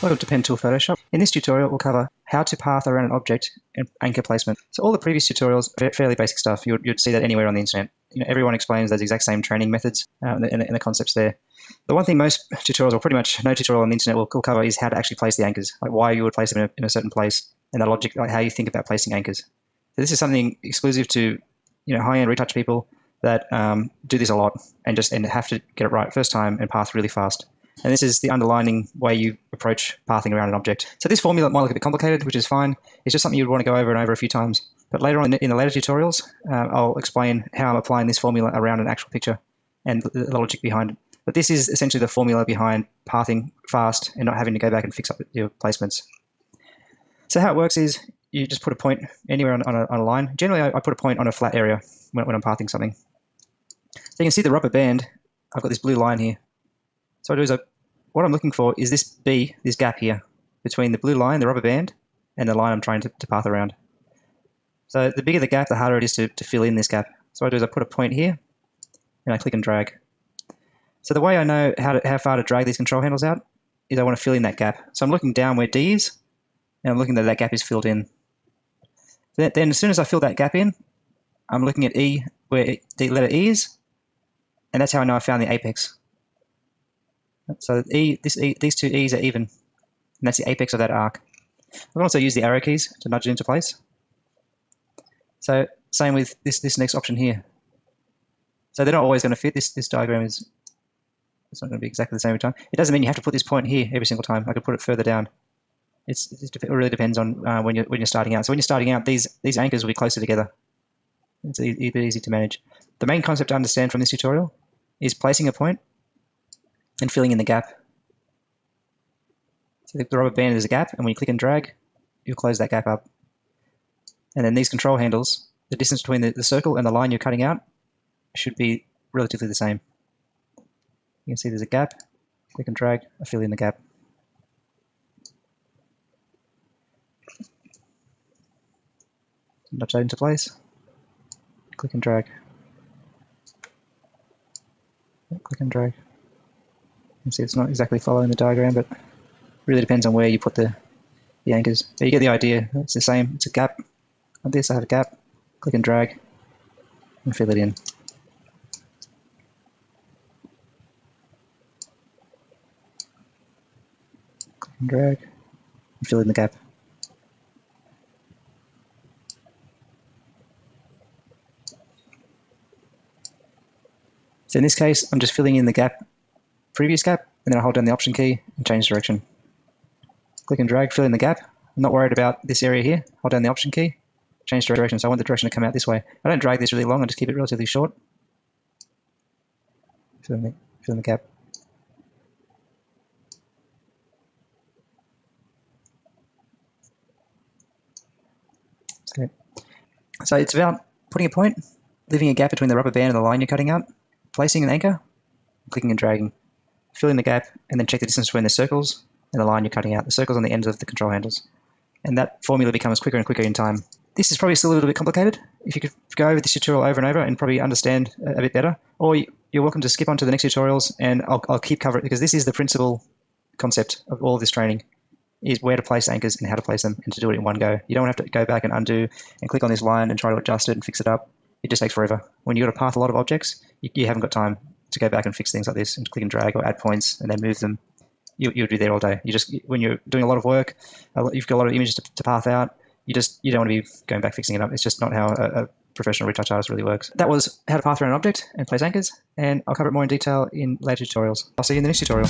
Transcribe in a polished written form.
Welcome to Pen Tool Photoshop. In this tutorial, we'll cover how to path around an object and anchor placement. So all the previous tutorials are fairly basic stuff. You'd see that anywhere on the internet. Everyone explains those exact same training methods and the concepts there. The one thing most tutorials, or pretty much no tutorial on the internet will cover, is how to actually place the anchors, like why you would place them in a certain place, and the logic, like how you think about placing anchors. So this is something exclusive to high-end retouch people that do this a lot and have to get it right first time and path really fast. And this is the underlining way you approach pathing around an object. So this formula might look a bit complicated, which is fine. It's just something you'd want to go over and over a few times. But later on in the later tutorials, I'll explain how I'm applying this formula around an actual picture and the logic behind it. But this is essentially the formula behind pathing fast and not having to go back and fix up your placements. So how it works is you just put a point anywhere on a line. Generally, I put a point on a flat area when I'm pathing something. So you can see the rubber band. I've got this blue line here. So what I'm looking for is this gap here between the blue line, the rubber band, and the line I'm trying to path around. So the bigger the gap, the harder it is to fill in this gap. So what I do is I put a point here, and I click and drag. So the way I know how far to drag these control handles out is I want to fill in that gap. So I'm looking down where D is, and I'm looking that gap is filled in. Then as soon as I fill that gap in, I'm looking at E, where the letter E is, and that's how I know I found the apex. So these two E's are even, and that's the apex of that arc. I can also use the arrow keys to nudge it into place. So same with this next option here. So they're not always going to fit. This diagram it's not going to be exactly the same every time. It doesn't mean you have to put this point here every single time. I could put it further down. It really depends on when you're starting out. So when you're starting out, these anchors will be closer together. It's a bit easy to manage. The main concept to understand from this tutorial is placing a point and filling in the gap. So the rubber band is a gap, and when you click and drag, you'll close that gap up. And then these control handles, the distance between the circle and the line you're cutting out should be relatively the same. You can see there's a gap, click and drag, I fill in the gap. Nudge that into place, click and drag, click and drag. You can see it's not exactly following the diagram, but really depends on where you put the anchors. But you get the idea. It's the same. It's a gap. Like this, I have a gap. Click and drag, and fill it in. Click and drag, and fill in the gap. So in this case, I'm just filling in the gap, previous gap, and then I hold down the Option key and change direction. Click and drag, fill in the gap. I'm not worried about this area here. Hold down the Option key, change direction. So I want the direction to come out this way. I don't drag this really long. I just keep it relatively short. Fill in the gap. So it's about putting a point, leaving a gap between the rubber band and the line you're cutting out, placing an anchor, clicking and dragging, fill in the gap, and then check the distance between the circles and the line you're cutting out. The circles on the ends of the control handles. And that formula becomes quicker and quicker in time. This is probably still a little bit complicated. If you could go over this tutorial over and over and probably understand a bit better, or you're welcome to skip on to the next tutorials and I'll keep covering it, because this is the principal concept of all of this training, is where to place anchors and how to place them, and to do it in one go. You don't have to go back and undo and click on this line and try to adjust it and fix it up. It just takes forever. When you've got to path a lot of objects, you haven't got time to go back and fix things like this and click and drag or add points and then move them. You'll be there all day. When you're doing a lot of work, you've got a lot of images to path out, you don't want to be going back fixing it up. It's just not how a professional retouch artist really works. That was how to path around an object and place anchors, and I'll cover it more in detail in later tutorials. I'll see you in the next tutorial.